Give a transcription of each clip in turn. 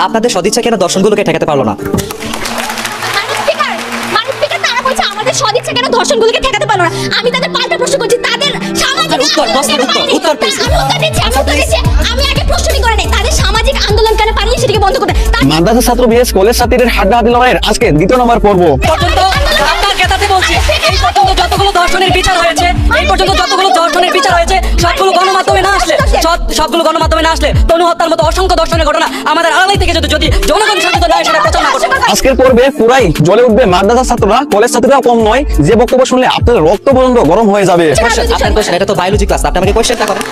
আপনাদের সদিচ্ছা কেন দর্শনগুলোকে ঠেকাতে পারলো না? সদিচ্ছা কেন ধর্ষণগুলোকে ঠেকাতে পারলো না? আমি তাদের পাল্টা প্রশ্ন করছি, তাদের সামাজিক আমি আগে প্রশ্নই করে নাই, তাদের সামাজিক আন্দোলন কেন পারিনি সেটাকে বন্ধ করতে। মাদ্রাসা ছাত্র ভিএস কলেজ ছাত্রীদের হাড্ডাহাড্ডি লড়াইয়ের আজকে দ্বিতীয় নম্বর পর্ব পর্যন্ত আপনার কেতাতে বলছি, এই পর্যন্ত যতগুলো ধর্ষণের বিচার হয়েছে, এই পর্যন্ত যতগুলো ধর্ষণের বিচার হয়েছে, সবগুলো গণমাধ্যমে না আসলে তনু হত্যার মতো অসংখ্য ধর্ষণের ঘটনা আমাদের আড়াই থেকে যদি জনগণ সচেতন হয় সেটা প্রচার না করতে। আজকের পর্বে পুরাই জ্বলে উঠবে মাদ্রাসা ছাত্ররা, কলেজ ছাত্রীরা কম নয়। যে বক্তব্য শুনলে আপনাদের রক্ত পর্যন্ত গরম হয়ে যাবে। আপনার কোশ্চেন, এটা তো বায়োলজি ক্লাস, আপনি আমাকে কোশ্চেনটা করেন।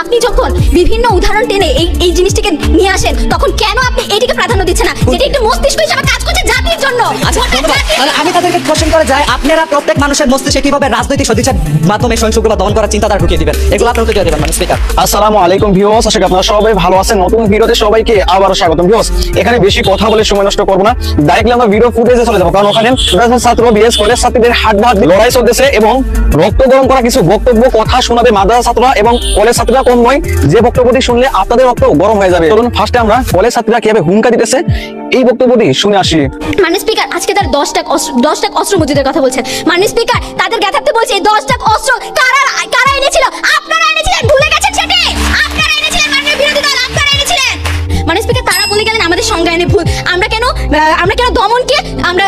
আপনি যখন বিভিন্ন উদাহরণ টেনে এই জিনিসটাকে নিয়ে আসেন, তখন কেন আপনি এটিকে প্রাধান্য দিচ্ছেন না, যেটা একটু মস্তিষ্ক হিসেবে কাজ করছে জাতির জন্য? আচ্ছা ধন্যবাদ। তাহলে আমি তাদেরকে কোশ্চেন করে যাই, আপনারা প্রত্যেক মানুষের মস্তিষ্কে কিভাবে রাজনৈতিক সদিচ্ছার মাধ্যমে সহিংসতা দমন করার চিন্তাধারা ঢুকিয়ে দিবেন, এগুলো আপনারা উত্তর দিবেন মানে স্পিকার। আসসালামু আলাইকুম ভিউয়ার্স, আশা করি আপনারা সবাই ভালো আছেন। নতুন ভিডিওতে সবাইকে আবারো স্বাগতম। ভিউয়ার্স, এখানে বেশি কথা বলে সময় নষ্ট করব না, ডাইরেক্টলি আমরা ভিডিও ফুটেজে চলে যাব, কারণ ওখানে মাদ্রাসা ছাত্র ভিএস কলেজ ছাত্রীদের হাড্ডাহাড্ডি লড়াই চলতেছে এবং রক্ত গরম করা কিছু বক্তব্য কথা শোনাবে মাদ্রাসা ছাত্ররা এবং কলেজ ছাত্রীরা কম নয়। যে বক্তব্যটি শুনলে আপনাদের রক্ত গরম হয়ে যাবে। চলুন ফার্স্টে আমরা কলেজ ছাত্রীরা কিভাবে হুমকা দিতেছে এই বক্তব্যটি শুনে আসি। মাননীয় স্পিকার, আজকে তার 10টা অস্ত্র মজুদের কথা বলছেন। মাননীয় স্পিকার, তাদের জ্ঞাতার্থে বলছে এই 10টা অস্ত্র কারা এনেছিল? আপনারা এনেছিলেন, ভুলে গেছেন সেটি? আপনারা এনেছিলেন, মাননীয় বিরোধী দল, আপনারা এনেছিলেন। মাননীয় স্পিকার, তারা বলে গেলেন আমাদের সংজ্ঞায়নে ভুল। আমরা কেন দমনকে আমরা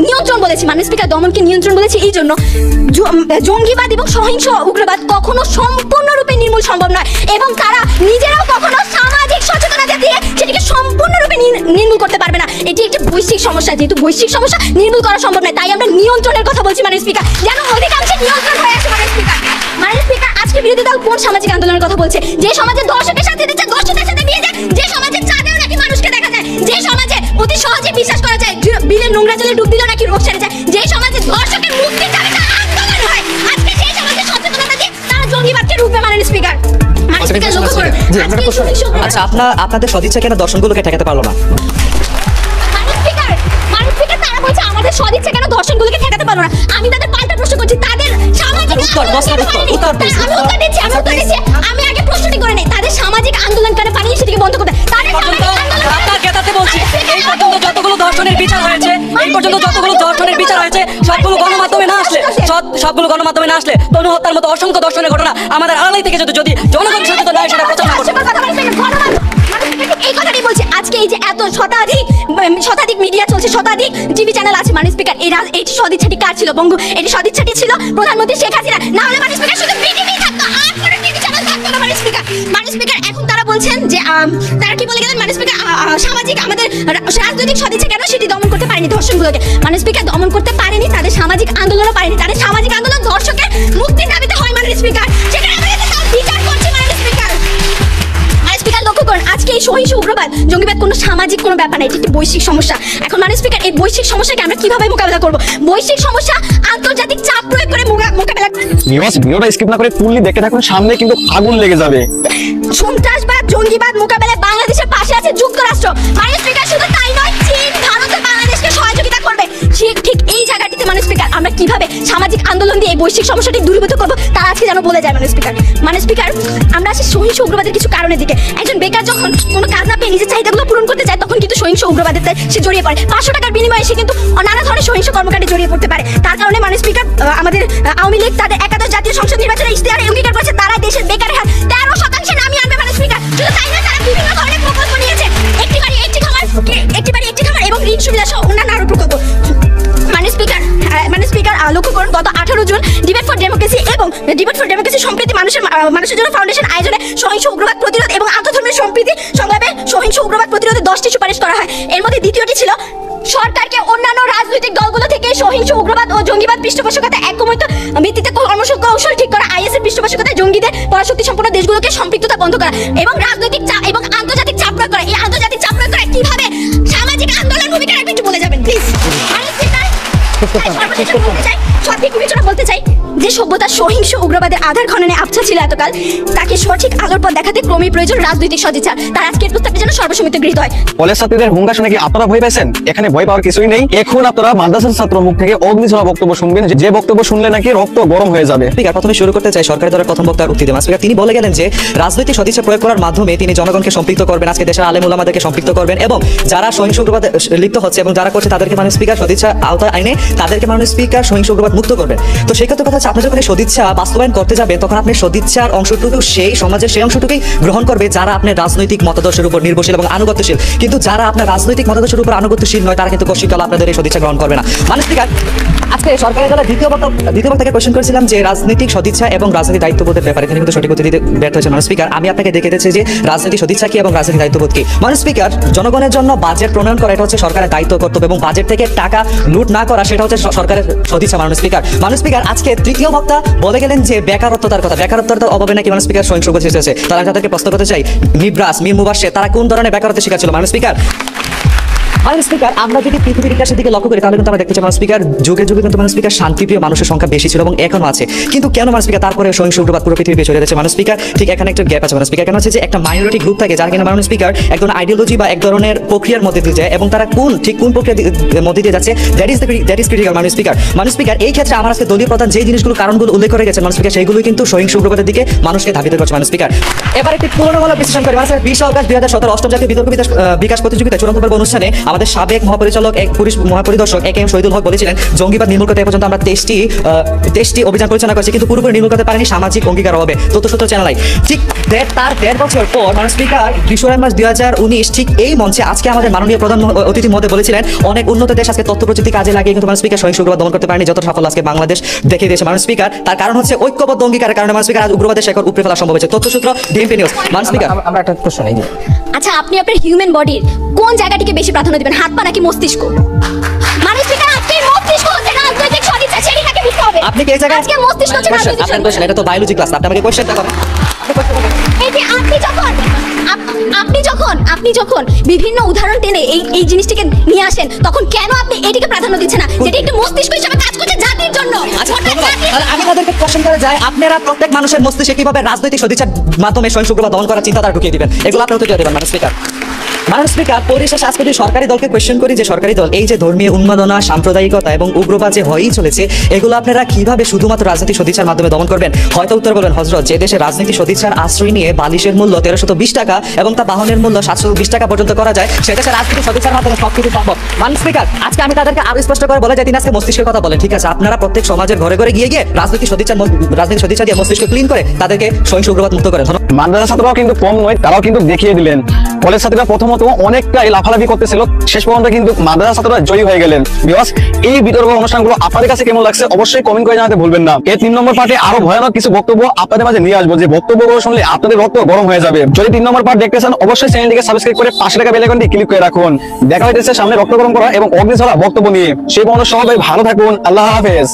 নিয়ন্ত্রণ বলেছি? মাননীয় স্পিকার, দমনকে নিয়ন্ত্রণ বলেছি এই জন্য, জঙ্গিবাদ এবং সহিংস উগ্রবাদ কখনো সম্পূর্ণরূপে নির্মূল সম্ভব নয় এবং তারা নিজেরাও কখনো সামাজিক সচেতনতা দিয়ে সেটিকে সম্পূর্ণরূপে নির্মূল করতে পারবে না। এটি একটি বৈশ্বিক সমস্যা, যেহেতু বৈশ্বিক সমস্যা নির্মূল করা সম্ভব নয়, তাই আমরা নিয়ন্ত্রণের কথা বলছি। মাননীয় স্পিকার, যেন অধিকাংশে নিয়ন্ত্রণ হয়ে আসে। মাননীয় স্পিকার, আজকে বিরোধী দল কোন সামাজিক আন্দোলনের কথা বলছে? যে সমাজে ধর্ষকের সাথে দিচ্ছে, ধর্ষকের সাথে বিয়ে যায়, যে সমাজে চাঁদেও নাকি মানুষকে দেখা যায়, যে সমাজে অতি সহজে বিশ্বাস করা যায় বিলের নোংরা জলে ডুব দিলেও নাকি রোগ সেরে যায়, যে সমাজে ধর্ষকের মুক্তির দাবিতে আন্দোলন হয়, আজকে সেই সমাজে সচেতনতা দিয়ে তারা জঙ্গিবাদকে রূপে। মাননীয় স্পিকার, আচ্ছা আপনাদের সদিচ্ছা কেন দর্শনগুলোকে ঠেকাতে পারলো না? তারা বলছে আমাদের সদিচ্ছা কেন ধর্ষণগুলোকে ঠেকাতে পারলো না? আমি তাদের পাল্টা প্রশ্ন করছি, তাদের সামাজিক আমি আগে প্রশ্নই করে নাই, তাদের সামাজিক আন্দোলন কেন পারিনি সেটাকে বন্ধ করতে। আপনার কেতাতে বলছি, এই পর্যন্ত যতগুলো ধর্ষণের বিচার হয়েছে, এই পর্যন্ত যতগুলো ধর্ষণের বিচার হয়েছে, সবগুলো গণমাধ্যমে না আসলে তনু হত্যার মতো অসংখ্য ধর্ষণের ঘটনা আমাদের আড়াই থেকে যদি জনগণ সচেতন হয় সেটা প্রচার না করতে। এই কথাটাই বলছি, আজকে এই যে এত শতাধিক মিডিয়া চলছে, শতাধিক টিভি চ্যানেল আছে। মাননীয় স্পিকার, এই সদিচ্ছাটি কার ছিল? এটি সদিচ্ছাটি ছিল প্রধানমন্ত্রী শেখ হাসিনা, না হলে মাননীয় স্পিকার শুধু বিটিভি থাকতো, আর কোনো টিভি চ্যানেল থাকতো না। মাননীয় স্পিকার, এখন তারা বলছেন যে তারা কি বলে গেলেন? মাননীয় স্পিকার, সামাজিক আমাদের রাজনৈতিক সদিচ্ছা কেন সেটি দমন করতে পারেনি ধর্ষণগুলোকে? মাননীয় স্পিকার, দমন করতে পারেনি, তাদের সামাজিক আন্দোলনও পারেনি। তাদের সামাজিক আন্দোলন ধর্ষকের মুক্তির দাবিতে হয়। মাননীয় স্পিকার, সেখানে আমাদের বিচার করছে। মাননীয় স্পিকার, লক্ষ্য করুন, আজকে এই সহিংস উগ্রবাদ জঙ্গিবাদ কোনো সামাজিক কোনো ব্যাপার না, এটি একটি বৈশ্বিক সমস্যা। এখন মাননীয় স্পিকার, এই বৈশ্বিক সমস্যাকে আমরা কিভাবে মোকাবেলা করব? বৈশ্বিক সমস্যা আন্তর্জাতিক চাপ প্রয়োগ করে মোকাবেলা। ভিডিওটা স্কিপ না করে ফুললি দেখে থাকুন, সামনে কিন্তু আগুন লেগে যাবে। সন্ত্রাসবাদ জঙ্গিবাদ মোকাবেলায় বাংলাদেশের পাশে আছে যুক্তরাষ্ট্র। মাননীয় স্পিকার, শুধু তাই নয়, চীন ভারতে বাংলাদেশকে সহযোগিতা করবে। ঠিক এই জায়গাটিতে মাননীয় স্পিকার, আমরা কিভাবে সামাজিক আন্দোলন দিয়ে এই বৈশ্বিক সমস্যাটি দূরীভূত করব তারা আজকে যেন বলে যায়। মাননীয় স্পিকার, আমরা আসি সহিংস উগ্রবাদের কিছু কারণের দিকে। একজন বেকার যখন কোনো কাজ না পেয়ে নিজের চাহিদাগুলো পূরণ করতে চায়, তখন কিন্তু সহিংস উগ্রবাদের সে জড়িয়ে পড়ে। 500 টাকার বিনিময়ে সে কিন্তু নানা ধরনের সহিংস কর্মকাণ্ডে জড়িয়ে পড়তে পারে। তার কারণে মাননীয় স্পিকার, আমাদের আওয়ামী লীগ তাদের একাদশ জাতীয় সংসদ নির্বাচনে ইশতেহারে অঙ্গীকার করেছে তারা দেশের বেকারের হার 13% নামিয়ে আনবে। মাননীয় স্পিকার, শুধু তাই নয়, তারা বিভিন্ন ধরনের প্রকল্প নিয়েছে, একটি বাড়ি একটি খামার এবং ঋণ সুবিধা সহ অন্যান্য আরো প্রকল্প। মাননীয় স্পিকার, লক্ষ্য করুন, গত 18 জুন ডিবেট ফর ডেমোক্রেসি সম্প্রীতি মানুষের জন্য ফাউন্ডেশন আয়োজনে সহিংস উগ্রবাদ প্রতিরোধ এবং আন্তঃধর্মীয় সম্প্রীতি সংগ্রামে সহিংস উগ্রবাদ প্রতিরোধে 10টি সুপারিশ করা হয়। এর মধ্যে দ্বিতীয়টি ছিল সরকারকে অন্যান্য রাজনৈতিক দলগুলো থেকে সহিংস উগ্রবাদ ও জঙ্গিবাদ পৃষ্ঠপোষকতা একমত ভিত্তিতে কর্মকৌশল ঠিক করা, আইএসের পৃষ্ঠপোষকতায় জঙ্গিদের পরাশক্তি সম্পন্ন দেশগুলোকে সম্পৃক্ততা বন্ধ করা এবং রাজনৈতিক চাপ এবং আন্তর্জাতিক চাপ প্রয়োগ করা। এই আন্তর্জাতিক চাপ প্রয়োগ করা কিভাবে সামাজিক আন্দোলন ভূমিকা রাখবে একটু বলে যাবেন প্লিজ। সঠিক বিবেচনা বলতে চাই যে সভ্যতা সহিংস উগ্রবাদের আধার খননে আবছা ছিল এতকাল, তাকে সঠিক আলোর পথ দেখাতে ক্রমেই প্রয়োজন রাজনৈতিক সদিচ্ছা। তার আজকের প্রস্তাবটি যেন সর্বসম্মতি গৃহীত হয়। কলেজ ছাত্রীদের হুঙ্গা শুনে কি আপনারা ভয় পাইছেন? এখানে ভয় পাওয়ার কিছুই নেই। এখন আপনারা মাদ্রাসার ছাত্র মুখ থেকে অগ্নিঝরা বক্তব্য শুনবেন, যে বক্তব্য শুনলে নাকি রক্ত গরম হয়ে যাবে। স্পিকার প্রথমে শুরু করতে চাই সরকারি দলের প্রথম বক্তার উক্তি দিয়ে। স্পিকার তিনি বলে গেলেন যে রাজনৈতিক সদিচ্ছা প্রয়োগ করার মাধ্যমে তিনি জনগণকে সম্পৃক্ত করবেন, আজকে দেশের আলেম উলামাদেরকে সম্পৃক্ত করবেন এবং যারা সহিংস উগ্রবাদে লিপ্ত হচ্ছে এবং যারা করছে তাদেরকে মাননীয় স্পিকার সদিচ্ছা আওতায় আইনে তাদেরকে মাননীয় স্পিকার সহিংস উগ্রবাদ মুক্ত করবেন। তো সেই ক্ষেত্রে কথা হচ্ছে আপনি যখন এই সদিচ্ছা বাস্তবায়ন করতে যাবেন তখন আপনি সদিচ্ছার অংশটুকু সেই সমাজের সেই অংশটুকুই গ্রহণ করবে যারা আপনার রাজনৈতিক মতাদর্শের উপর নির্ভরশীল এবং আনুগত্যশীল। কিন্তু যারা আপনার রাজনৈতিক মতাদর্শের উপর আনুগত্যশীল নয় তারা কিন্তু কশিকাল আপনাদের এই সদিচ্ছা গ্রহণ করবে না। মাননীয় স্পিকার আজকে সরকারি দলের দ্বিতীয় বক্তাকে কোয়েশ্চেন করেছিলাম যে রাজনৈতিক সদিচ্ছা এবং রাজনৈতিক দায়িত্ববোধের ব্যাপারে তিনি কিন্তু সঠিক উত্তর দিতে ব্যর্থ হয়েছেন। মাননীয় স্পিকার আমি আপনাকে দেখে দিয়েছি যে রাজনৈতিক সদিচ্ছা কি এবং রাজনৈতিক দায়িত্ববোধ কি। মাননীয় স্পিকার জনগণের জন্য বাজেট প্রণয়ন করা এটা হচ্ছে সরকারের দায়িত্ব কর্তব্য এবং বাজেট থেকে টাকা লুট না করা সেটা হচ্ছে সরকারের সদিচ্ছা। মাননীয় স্পিকার আজকে তৃতীয় বক্তা বলে গেলেন যে বেকারত্বতার কথা, বেকারত্বতার অভাবে নাকি মাননীয় স্পিকার সহিংস উগ্রবাদ হয়েছে। তারা তাদেরকে প্রশ্ন করতে চাই নিব্রাস মীর মুবাশশির তারা কোন ধরনের বেকারত্বের শিকার ছিল। মাননীয় স্পিকার আমরা যদি পৃথিবীর ইতিহাসের দিকে লক্ষ্য করি তাহলে কিন্তু আমরা দেখতে চাই মাননীয় স্পিকার যুগে যুগে কিন্তু মাননীয় স্পিকার শান্তিপ্রিয় মানুষের সংখ্যা বেশি ছিল এবং এখনো আছে। কিন্তু কেন মাননীয় স্পিকার তারপরে সহিংস উগ্রবাদ পুরো পৃথিবী ছড়িয়ে যাচ্ছে? মাননীয় স্পিকার ঠিক এখানে একটা গ্যাপ আছে। মাননীয় স্পিকার কেন হচ্ছে যে একটা মাইনরিটি গ্রুপ থাকে যারা কিনা মাননীয় স্পিকার এক ধরনের আইডিওলজি বা এক ধরনের প্রক্রিয়ার মধ্যে দিয়ে যায় এবং তারা কোন প্রক্রিয়ার মধ্যে দিয়ে যাচ্ছে দ্যাট ইজ ক্রিটিক্যাল। মাননীয় স্পিকার এই ক্ষেত্রে আমার আজকে দলীয় প্রধান যে জিনিসগুলো কারণগুলো উল্লেখ করে গেছেন মাননীয় স্পিকার সেইগুলোই কিন্তু সহিংস উগ্রবাদের দিকে মানুষকে ধাবিত করছে। মাননীয় স্পিকার এবার একটি তুলনামূলক বিশ্লেষণ করি। মাননীয় 20 অগাস্ট 2017 অষ্টম জাতীয় বিতর্ক বিকাশ প্রতিযোগিতা চূড়ান্ত পর্ব অনুষ্ঠানে আমাদের সাবেক পুলিশ মহাপরিদর্শক একেএম শহীদুল হক বলেছিলেন জঙ্গিবাদ নির্মূল করতে এ পর্যন্ত আমরা 23টি অভিযান পরিচালনা করেছি কিন্তু পুরোপুরি নির্মূল করতে পারেনি সামাজিক অঙ্গীকার হবে তথ্যসূত্র চ্যানেল। ঠিক তার 1.5 বছর পর মাননীয় স্পিকার 20 মার্চ 2019 ঠিক এই মঞ্চে আজকে আমাদের মাননীয় প্রধান অতিথি মহোদয় বলেছিলেন অনেক উন্নত দেশ আজকে তথ্য প্রযুক্তি কাজে লাগিয়ে কিন্তু মাননীয় স্পিকার সহিংস উগ্রবাদ দমন করতে পারেনি যত সাফল্য আজকে বাংলাদেশ দেখিয়ে দিয়েছে। মাননীয় স্পিকার তার কারণ হচ্ছে ঐক্যবদ্ধ অঙ্গীকারের কারণে মাননীয় স্পিকার আজ উগ্রবাদের শেকড় উপড়ে ফেলা সম্ভব হয়েছে। তথ্যসূত্র ডিএমপি নিউজ। মাননীয় স্পিকার আমরা একটা প্রশ্ন নেই। আচ্ছা, আপনি আপনার হিউম্যান বডির কোন জায়গাটিকে বেশি প্রাধান্য দিবেন, হাত পা নাকি মস্তিষ্ক? মাননীয় স্পিকার আজকে মস্তিষ্ক হচ্ছে রাজনৈতিক সদিচ্ছা, সেটাকে বুঝতে হবে। আপনি কি এই জায়গায় আজকে মস্তিষ্ক হচ্ছে রাজনৈতিক আপনার কোশ্চেন এটা তো বায়োলজি ক্লাস আপনি আমাকে কোশ্চেনটা করেন। এই যে আপনি যখন বিভিন্ন উদাহরণ টেনে এই জিনিসটিকে নিয়ে আসেন তখন কেন আপনি এটিকে প্রাধান্য দিচ্ছেন না যেটা একটু মস্তিষ্ক হিসেবে কাজ করছে জাতির জন্য? আচ্ছা ধন্যবাদ। তাহলে আমি তাদেরকে কোশ্চেন করে যাই আপনারা প্রত্যেক মানুষের মস্তিষ্কে কিভাবে রাজনৈতিক সদিচ্ছার মাধ্যমে সহিংস উগ্রবাদ দমন করার চিন্তাধারা ঢুকিয়ে দিবেন এগুলো আপনি উত্তর দেবেন। মাননীয় স্পিকার পরিশেষে আজকে যদি সরকারি দলকে কোয়েশ্চেন করি যে সরকারি দল এই যে ধর্মীয় উন্মাদনা সাম্প্রদায়িকতা এবং উগ্রবাদ যে হয়েই চলেছে এগুলো আপনারা কিভাবে শুধুমাত্র রাজনৈতিক সদিচ্ছার মাধ্যমে দমন করবেন? হয়তো উত্তর বলবেন হজরত যে দেশে রাজনৈতিক সদিচ্ছার আশ্রয় নিয়ে বালিশের মূল্য 1320 টাকা এবং তা বাহনের মূল্য 720 টাকা পর্যন্ত করা যায় সে দেশে রাজনৈতিক সদিচ্ছার মাধ্যমে সবকিছু সম্ভব। মাননীয় স্পিকার আজকে আমি তাদেরকে আরো স্পষ্ট করে বলে যাই তিনি আজকে মস্তিষ্কের কথা বলেন। ঠিক আছে আপনারা প্রত্যেক সমাজের ঘরে ঘরে গিয়ে রাজনৈতিক সদিচ্ছা দিয়ে মস্তিষ্ক ক্লিন করে তাদেরকে সহিংস উগ্রবাদ মুক্ত করেন। মাদ্রাসা ছাত্ররাও কিন্তু কম নয়, তারাও কিন্তু দেখিয়ে দিলেন। কলেজ ছাত্রীরা প্রথমত অনেকটাই লাফালাফি করতেছিল, শেষ পর্যন্ত কিন্তু মাদ্রাসা ছাত্ররা জয়ী হয়ে গেলেন। বিকজ এই বিতর্ক অনুষ্ঠানগুলো আপনাদের কাছে কেমন লাগছে অবশ্যই কমেন্ট করে জানাতে ভুলবেন না। এই 3 নম্বর পার্টে আরো ভয়ানক কিছু বক্তব্য আপনাদের মাঝে নিয়ে আসবো, যে বক্তব্যগুলো শুনলে আপনাদের রক্ত গরম হয়ে যাবে। যদি 3 নম্বর পার্ট দেখতে চান অবশ্যই চ্যানেলটিকে সাবস্ক্রাইব করে পাশে থাকা বেল আইকনটি ক্লিক করে রাখুন। দেখা হইতেছে সামনে রক্ত গরম করা এবং অগ্নিঝরা বক্তব্য নিয়ে। সেই পর্যন্ত সবাই ভালো থাকুন। আল্লাহ হাফেজ।